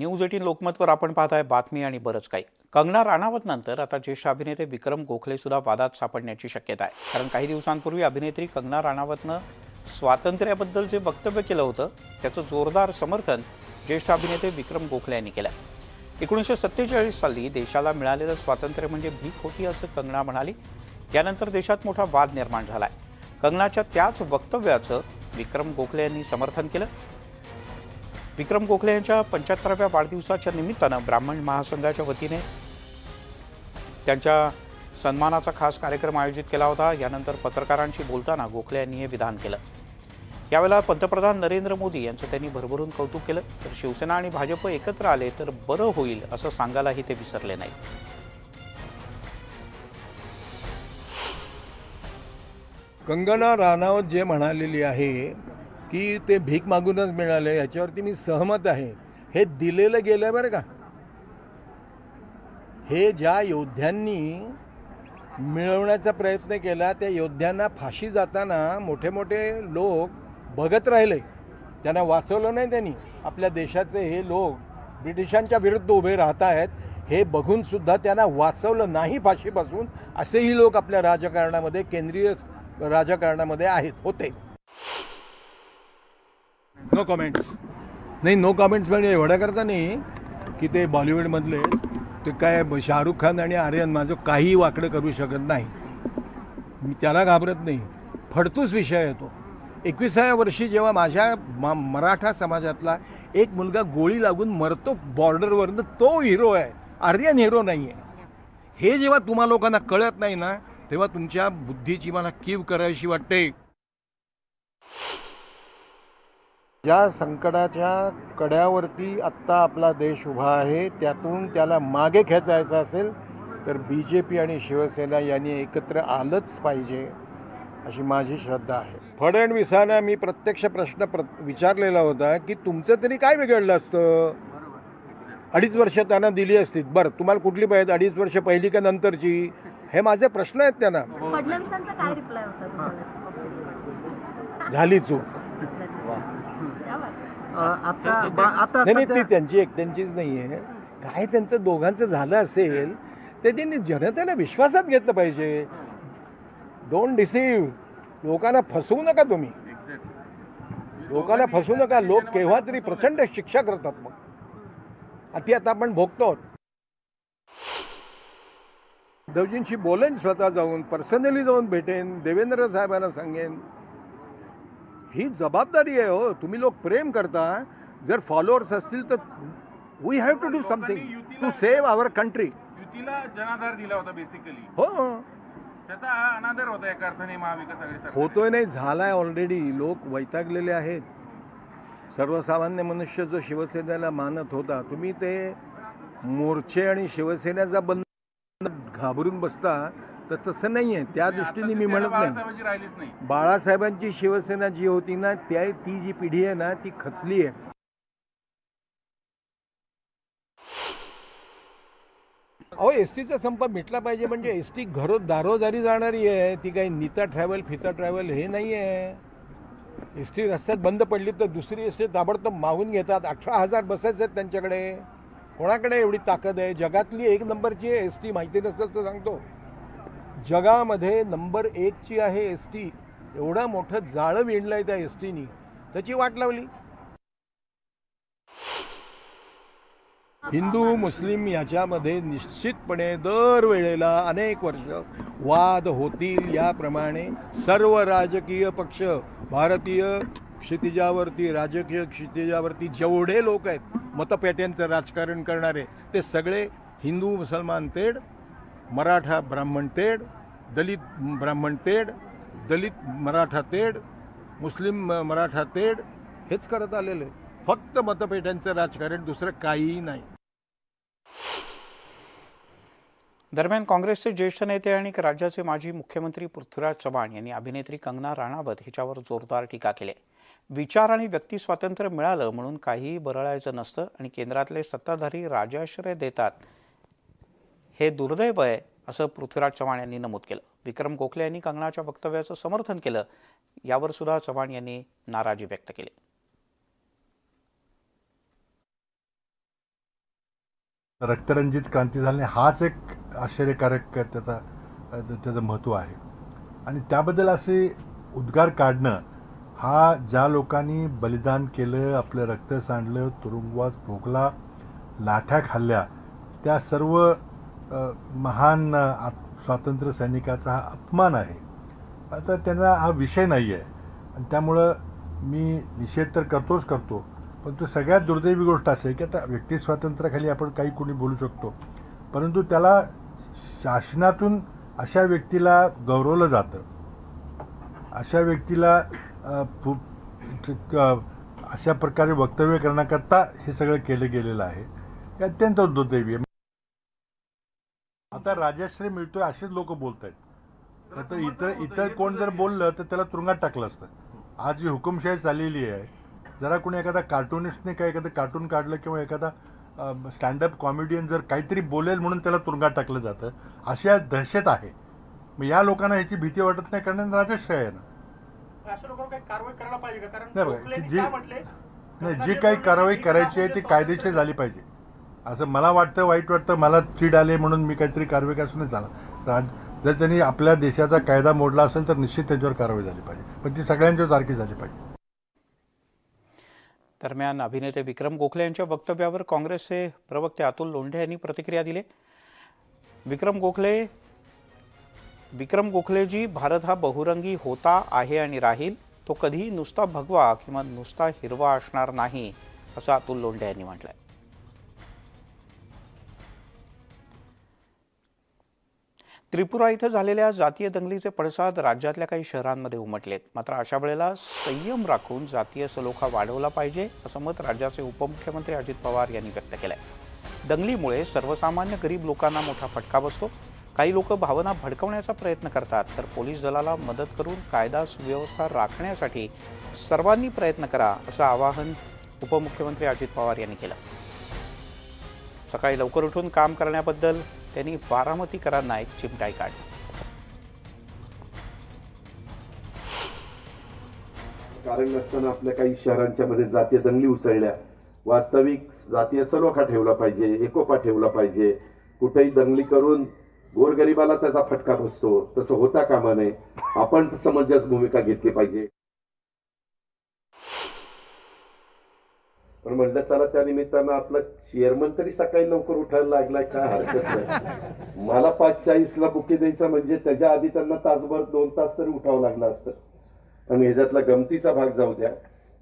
News 18 लोकमतवर आपण पाहताय बातमी आणि बरंच काही. कंगना राणावत नंतर आता ज्येष्ठ अभिनेते विक्रम गोखले सुद्धा वादात सापडण्याची शक्यता आहे. कारण काही दिवसांपूर्वी अभिनेत्री कंगना राणावतनं स्वातंत्र्याबद्दल जे वक्तव्य केलं होतं त्याचं जोरदार समर्थन ज्येष्ठ अभिनेते विक्रम गोखले यांनी केलं. 1947 साली देशाला मिळालेलं स्वातंत्र्य म्हणजे भीक होती असं कंगना म्हणाली. यानंतर देशात मोठा वाद निर्माण झालाय. कंगनाच्या त्याच वक्तव्याचं विक्रम गोखले यांनी समर्थन केलं. विक्रम गोखले यांच्या 75व्या वाढदिवसाच्या निमित्तानं ब्राह्मण महासंघाच्या वतीने त्यांच्या सन्मानाचा खास कार्यक्रम आयोजित केला होता. यानंतर पत्रकारांशी बोलताना गोखले यांनी हे विधान केलं. यावेळेला पंतप्रधान नरेंद्र मोदी यांचं त्यांनी भरभरून कौतुक केलं. तर शिवसेना आणि भाजप एकत्र आले तर बरं होईल असं सांगायलाही ते विसरले नाही. कंगना राणावत जे म्हणालेली आहे की ते भीक मागूनच मिळाले, याच्यावरती मी सहमत आहे. हे दिलेलं गेलं बरं का. हे ज्या योद्ध्यांनी मिळवण्याचा प्रयत्न केला त्या योद्ध्यांना फाशी जाताना मोठे मोठे लोक बघत राहिले, त्यांना वाचवलं नाही. त्यांनी आपल्या देशाचे हे लोक ब्रिटिशांच्या विरुद्ध उभे राहत आहेत हे बघूनसुद्धा त्यांना वाचवलं नाही फाशीपासून. असेही लोक आपल्या राजकारणामध्ये, केंद्रीय राजकारणामध्ये होते. No comments. नाही, नो कमेंट्स म्हणजे एवढ्या करता नाही की ते बॉलिवूडमधले ते काय शाहरुख खान आणि आर्यन माझं काही वाकडं करू शकत नाही. मी त्याला घाबरत नाही. फडतूस विषय येतो. 21व्या वर्षी जेव्हा माझ्या मराठा समाजातला एक मुलगा गोळी लागून मरतो बॉर्डरवरनं, तो हिरो आहे, आर्यन हिरो नाही आहे. हे जेव्हा तुम्हा लोकांना कळत नाही ना, तेव्हा तुमच्या बुद्धीची मला कीव करावीशी वाटते. ज्या संकटाच्या कड्यावरती आत्ता आपला देश उभा आहे, त्यातून त्याला मागे खेचायचं असेल तर BJP आणि शिवसेना यांनी एकत्र आलंच पाहिजे अशी माझी श्रद्धा आहे. फडणवीसांना मी प्रत्यक्ष प्रश्न विचारलेला होता की तुमचं तरी काय बिघडलं असतं, 2.5 वर्ष त्यांना दिली असती. बरं, तुम्हाला कुठली पाहिजे, 2.5 वर्ष पहिली का नंतरची? हे माझे प्रश्न आहेत त्यांना. फडणवीसांचा काय रिप्लाय होता? झाली चूक. नाही, ती त्यांचीच नाही आहे. काय त्यांचं दोघांचं झालं असेल ते त्यांनी जनतेला विश्वासात घेतलं पाहिजे. डोंट डिसीव्ह. लोकांना फसवू नका तुम्ही. लोकांना फसवू नका. लोक केव्हा तरी प्रचंड शिक्षा करतात. मग ती आता आपण भोगतो. उद्धवजींशी बोलेन, स्वतः जाऊन पर्सनली जाऊन भेटेन, देवेंद्र साहेबांना सांगेन. ही जबाबदारी आहे. हो, तुम्ही लोक प्रेम करता. जर फॉलोअर्स असतील तर we have to do something to save our country. युतीला जनाधार दिला होता बेसिकली. हो, त्याचा अनादर होता एका अर्थाने महाविकास आघाडी सरकार. होतोय नाही, झालाय ऑलरेडी. लोक वैतागलेले आहेत. सर्वसामान्य मनुष्य जो शिवसेनेला मानत होता, तुम्ही ते मोर्चे आणि शिवसेनेचा बंद घाबरून बसता, तर तसं नाही आहे. त्या दृष्टीने मी म्हणत नाही. राहिलीच नाही. बाळासाहेबांची शिवसेना जी होती ना, ती जी पिढी आहे ना, ती खचली आहे. अहो, एसटीचा संप मिटला पाहिजे. म्हणजे एसटी दारोदारी जाणारी आहे. ती काही नीता ट्रॅव्हल, फिता ट्रॅव्हल हे नाही आहे. एसटी रस्त्यात बंद पडली तर दुसरी एसटी ताबडतोब मागून घेतात. 18,000 बसेस आहेत त्यांच्याकडे. कोणाकडे एवढी ताकद आहे? जगातली 1 नंबरची आहे एसटी. माहिती नसेल तर सांगतो, जगामध्ये नंबर 1ची आहे एसटी. एवढं मोठं जाळं विणलंय त्या एसटीनी, त्याची वाट लावली. हिंदू मुस्लिम याच्यामध्ये निश्चितपणे दरवेळेला अनेक वर्ष वाद होतील. याप्रमाणे सर्व राजकीय पक्ष, भारतीय क्षितिजावरती, राजकीय क्षितिजावरती जेवढे लोक आहेत मतपेट्यांचं राजकारण करणारे, ते सगळे हिंदू मुसलमान तेढ, मराठा ब्राह्मण तेढ, दलित ब्राह्मण तेढ, दलित मराठा तेढ, मुस्लिम मराठा तेढ हेच करत आलेले. फक्त मतपेट्यांचं राजकारण, दुसरं काहीही नाही. दरम्यान काँग्रेसचे ज्येष्ठ नेते आणि राज्याचे माजी मुख्यमंत्री पृथ्वीराज चव्हाण यांनी अभिनेत्री कंगना राणावत हिच्यावर जोरदार टीका केली. विचार आणि व्यक्ती स्वातंत्र्य मिळालं म्हणून काहीही बरळायचं नसतं आणि केंद्रातले सत्ताधारी राजाश्रय देतात, हे दुर्दैव आहे असं पृथ्वीराज चव्हाण यांनी नमूद केलं. विक्रम गोखले यांनी कंगनाच्या वक्तव्याचं समर्थन केलं. यावर सुद्धा चव्हाण यांनी नाराजी व्यक्त केली. रक्तरंजित क्रांती झाली हाच एक आश्चर्यकारक त्याचं महत्त्व आहे. आणि त्याबद्दल असे उद्गार काढणं हा ज्या लोकांनी बलिदान केलं, आपलं रक्त सांडलं, तुरुंगवास भोगला, लाठ्या खाल्ल्या, त्या सर्व महान स्वातंत्र्य सैनिकाचा हा अपमान आहे. आता त्यांना हा विषय नाही आहे आणि त्यामुळं मी निषेध तर करतो, पण तो सगळ्यात दुर्दैवी गोष्ट अशी आहे की आता व्यक्ती स्वातंत्र्याखाली आपण काही कोणी बोलू शकतो, परंतु त्याला शासनातून अशा व्यक्तीला गौरवलं जातं, अशा व्यक्तीला अशा प्रकारे वक्तव्य करण्याकरता हे सगळं केलं गेलेलं आहे. हे अत्यंत दुर्दैवी आहे. आता राजश्री मिळतोय असेच लोक बोलत आहेत. तर इतर कोण जर बोललं तर त्याला तुरुंगात टाकलं असतं. आज जी हुकुमशाही चाललेली आहे, जरा कोणी एखादा कार्टुनिस्टने काय एखादं कार्टून काढलं किंवा एखादा स्टँडअप कॉमेडियन जर काहीतरी बोलेल म्हणून त्याला तुरुंगात टाकलं जातं, अशा दहशत आहे. मग या लोकांना ह्याची भीती वाटत नाही, कारण राजश्री आहे ना. अशा लोकांवर काही कारवाई करायला पाहिजे का? कारण नाही गोखलेंनी जी काय म्हटले? नाही जी काही कारवाई करायची आहे ती कायदेशीर झाली पाहिजे. असं मला वाटतं, वाईट वाटतं, मला चीड आले म्हणून मी काहीतरी कारवाई असं नाही झाला. जर त्यांनी आपल्या देशाचा कायदा मोडला असेल तर निश्चित त्यांच्यावर कारवाई झाली पाहिजे, पण ती सगळ्यांच्या सारखी झाली पाहिजे. दरम्यान अभिनेते विक्रम गोखले यांच्या वक्तव्यावर काँग्रेसचे प्रवक्ते अतुल लोंढे यांनी प्रतिक्रिया दिली. विक्रम गोखलेजी, भारत हा बहुरंगी होता, आहे आणि राहील. तो कधीही नुसता भगवा किंवा नुसता हिरवा असणार नाही, असं अतुल लोंढे यांनी म्हटलंय. त्रिपुरा इथं झालेल्या जातीय दंगलीचे पडसाद राज्यातल्या काही शहरांमध्ये उमटलेत. मात्र अशा वेळेला संयम राखून जातीय सलोखा वाढवला पाहिजे, असं मत राज्याचे उपमुख्यमंत्री अजित पवार यांनी व्यक्त केलंय. दंगलीमुळे सर्वसामान्य गरीब लोकांना मोठा फटका बसतो. काही लोक भावना भडकवण्याचा प्रयत्न करतात, तर पोलीस दलाला मदत करून कायदा सुव्यवस्था राखण्यासाठी सर्वांनी प्रयत्न करा, असं आवाहन उपमुख्यमंत्री अजित पवार यांनी केलं. सकाळी लवकर उठून काम करण्याबद्दल त्यांनी बारामतीकरांना एक चिमटाई काढली. कारण नसताना आपल्या काही शहरांच्या मध्ये जातीय दंगली उसळल्या. वास्तविक जातीय सलोखा ठेवला पाहिजे, एकोपा ठेवला पाहिजे. कुठेही दंगली करून गोरगरिबाला त्याचा फटका बसतो, तसं होता कामा नये. आपण समंजस भूमिका घेतली पाहिजे. पण म्हटलं चला त्या निमित्तानं आपला चेअरमन तरी सकाळी लवकर उठायला लागलाय, काय हरकत नाही. मला 5:40ला बुके द्यायचा म्हणजे त्याच्या आधी त्यांना तासभर 2 तास तरी उठावं लागलं असतं. आणि ह्याच्यातला गमतीचा भाग जाऊ द्या.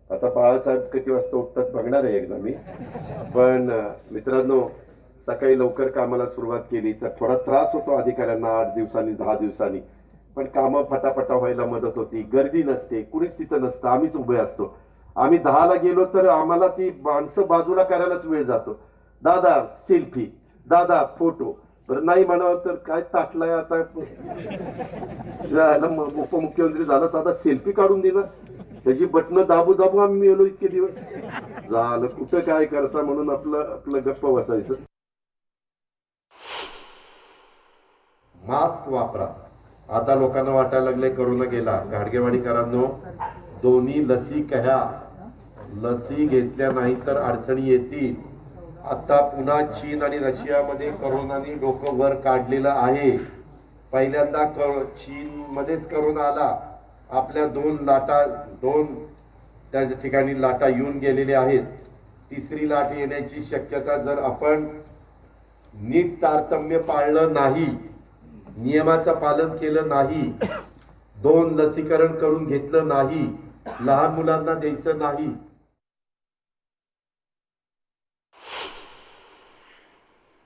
आता बाळासाहेब किती वाजता उठतात बघणार आहे एकदा मी. पण मित्रांनो, सकाळी लवकर कामाला सुरुवात केली तर थोडा त्रास होतो अधिकाऱ्यांना 8 दिवसांनी 10 दिवसांनी, पण कामं फटाफटा व्हायला मदत होती. गर्दी नसते, कुणीच तिथं नसतं, आम्हीच उभे असतो. आम्ही 10ला गेलो तर आम्हाला ती माणसं बाजूला करायलाच वेळ जातो. दादा सेल्फी, दादा फोटो, बरं नाही म्हणावं तर काय ताटलाय आता. उपमुख्यमंत्री झाला, साधा सेल्फी काढून दिला, त्याची बटणं दाबू दाबू आम्ही मेलो इतके दिवस. झालं कुठं काय करता म्हणून आपलं गप्प बसायचं. मास्क वापरा. आता लोकांना वाटायला लागले करोना गेला. घाडगेवाडीकरांनो, दोन्ही लसी घ्या. लसी घेतल्या नाही तर अडचणी येतील. आता पुन्हा चीन आणि रशियामध्ये करोनाने डोकं वर काढलेलं आहे. पहिल्यांदा चीन मध्येच करोना आला. आपल्या 2 त्या ठिकाणी लाटा येऊन गेलेले आहेत. तिसरी लाट येण्याची शक्यता जर आपण नीट तारतम्य पाळलं नाही, नियमाचं पालन केलं नाही, 2 लसीकरण करून घेतलं नाही, लहान मुलांना द्यायचं नाही.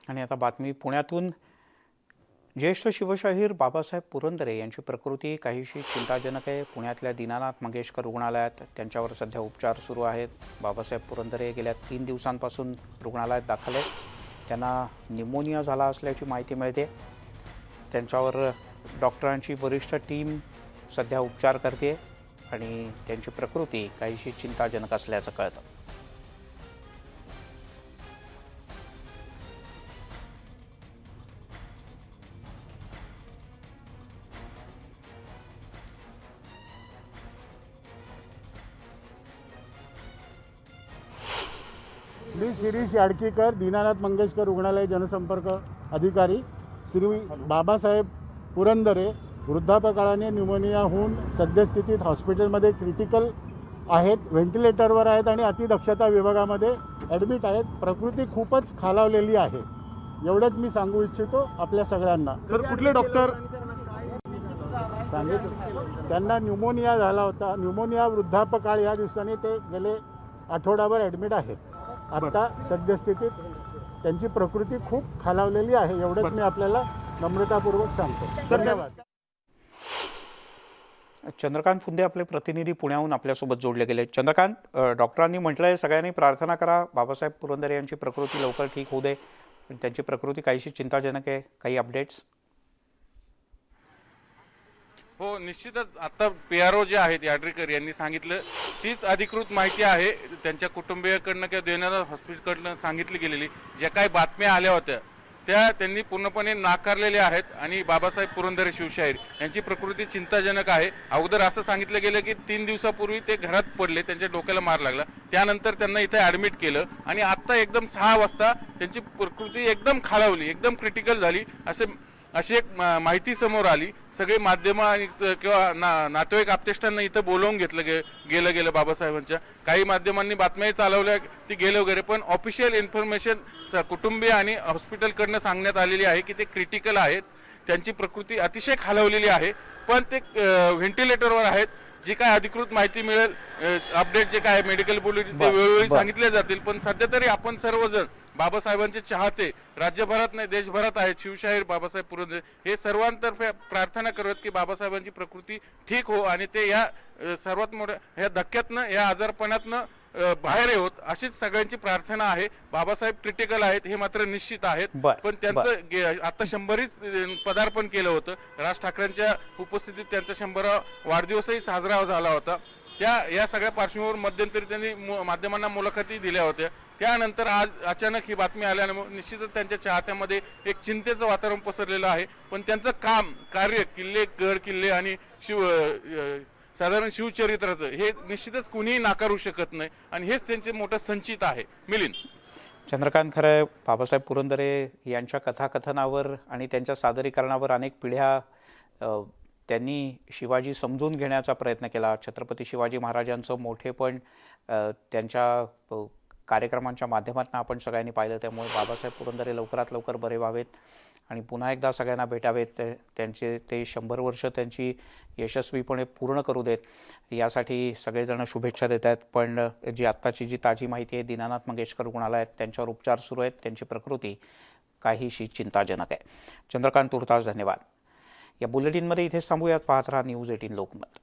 आणि आता बातमी पुण्यातून. ज्येष्ठ शिवशाहीर बाबासाहेब पुरंदरे यांची प्रकृती काहीशी चिंताजनक आहे. पुण्यातल्या दीनानाथ मंगेशकर रुग्णालयात त्यांच्यावर सध्या उपचार सुरू आहेत. बाबासाहेब पुरंदरे गेल्या 3 दिवसांपासून रुग्णालयात दाखल आहेत. त्यांना निमोनिया झाला असल्याची माहिती मिळते. त्यांच्यावर डॉक्टरांची वरिष्ठ टीम सध्या उपचार करते आणि त्यांची प्रकृती काहीशी चिंताजनक असल्याचं कळतं. मी शिरीष याडकीकर, दीनानाथ मंगेशकर रुग्णालय जनसंपर्क अधिकारी. श्री बाबासाहेब पुरंदरे वृद्धापकाळाने न्यूमोनिया होऊन सद्यस्थितीत हॉस्पिटलमध्ये क्रिटिकल आहेत, व्हेंटिलेटरवर आहेत आणि अतिदक्षता विभागामध्ये ॲडमिट आहेत. प्रकृती खूपच खालावलेली आहे, एवढंच मी सांगू इच्छितो आपल्या सगळ्यांना. सर कुठले डॉक्टर? सांगितलं त्यांना न्यूमोनिया झाला होता. न्यूमोनिया वृद्धापकाळ या दिवसाने ते गेले आठवडाभर ॲडमिट आहेत. आता सद्यस्थितीत त्यांची प्रकृती खूप खालावलेली आहे, एवढंच मी आपल्याला नम्रतापूर्वक सांगतो. धन्यवाद. चंद्रकांत फुंदे आपले प्रतिनिधी पुण्याहून आपल्यासोबत जोडले गेले. चंद्रकांत, डॉक्टरांनी म्हटलंय सगळ्यांनी प्रार्थना करा, बाबासाहेब पुरंदरे यांची प्रकृती लवकर ठीक होऊ दे. पण त्यांची प्रकृती काहीशी चिंताजनक आहे. काही अपडेट्स? हो, निश्चितच आता PRO जे आहेत याड्रीकर यांनी सांगितलं तीच अधिकृत माहिती आहे. त्यांच्या कुटुंबियाकडनं किंवा देवनाथ हॉस्पिटलकडनं सांगितली गेलेली ज्या काही बातम्या आल्या होत्या त्या त्यांनी पूर्णपणे नाकारलेल्या आहेत आणि बाबासाहेब पुरंदरे शिवशाहीर यांची प्रकृती चिंताजनक आहे. अगोदर असं सांगितलं गेलं की 3 दिवसापूर्वी ते घरात पडले, त्यांच्या डोक्याला मार लागला, त्यानंतर त्यांना इथे ॲडमिट केलं आणि आता एकदम 6 वाजता त्यांची प्रकृती एकदम खालावली, एकदम क्रिटिकल झाली अशी एक माहिती समोर आली. सगळे माध्यम आणि किंवा नातेवाईक आप्तेष्टांना इथं बोलवून घेतलं गेलं बाबासाहेबांच्या. काही माध्यमांनी बातम्याही चालवल्या ती गेलं वगैरे, पण ऑफिशियल इन्फॉर्मेशन कुटुंबीय आणि हॉस्पिटलकडनं सांगण्यात आलेली आहे की ते क्रिटिकल आहेत, त्यांची प्रकृती अतिशय खालावलेली आहे, पण ते व्हेंटिलेटरवर आहेत. जी काय अधिकृत माहिती मिळेल, अपडेट जे काय मेडिकल बुलेटिन ते वेळोवेळी सांगितले जातील. पण सध्या तरी आपण सर्वजण बाबासाहेबांचे चाहते राज्यभरात नाही देशभरात आहेत. शिवशाहीर बाबासाहेब पुरंदरे हे सर्वांतर्फे प्रार्थना करत की बाबासाहेबांची प्रकृती ठीक हो आणि ते या सर्वात मोठ्या ह्या धक्क्यातनं, या आजारपणातनं बाहेर येऊत, अशीच सगळ्यांची प्रार्थना आहे. बाबासाहेब क्रिटिकल आहेत हे मात्र निश्चित आहेत. पण त्यांचं आता 100वीच पदार्पण केलं होतं. राज ठाकरेंच्या उपस्थितीत त्यांचा 100वा वाढदिवसही साजरा झाला होता. या सगळ्या पार्श्वभूमीवर मध्यंतरी त्यांनी माध्यमांना मुलाखती दिल्या होत्या. त्यानंतर आज अचानक ही बातमी आल्यामुळे निश्चितच त्यांच्या चाहत्यामध्ये एक चिंतेचं वातावरण पसरलेलं आहे. पण त्यांचं कार्य किल्ले, गड किल्ले आणि साधारण शिवचरित्राचं हे निश्चितच कुणीही नाकारू शकत नाही आणि हेच त्यांचे मोठं संचित आहे. मिलिंद. चंद्रकांत, खरं बाबासाहेब पुरंदरे यांच्या कथाकथनावर आणि त्यांच्या सादरीकरणावर अनेक पिढ्या त्यांनी शिवाजी समजून घेण्याचा प्रयत्न केला. छत्रपती शिवाजी महाराजांचं मोठेपण त्यांच्या कार्यक्रमांच्या माध्यमातून आपण सगळ्यांनी पाहिलं. त्यामुळे बाबासाहेब पुरंदरे लवकरात लवकर बरे व्हावेत आणि पुन्हा एकदा सगळ्यांना भेटावेत. ते 100 वर्ष त्यांची यशस्वीपणे पूर्ण करू देत यासाठी सगळेजण शुभेच्छा देत आहेत. पण आत्ताची जी ताजी माहिती आहे, दीनानाथ मंगेशकर रुग्णालयात त्यांच्यावर उपचार सुरू आहेत, त्यांची प्रकृती काहीशी चिंताजनक आहे. चंद्रकांत तुर्तास धन्यवाद. या बुलेटिनमध्ये इथेच थांबूयात. पाहत राहा न्यूज 18 लोकमत.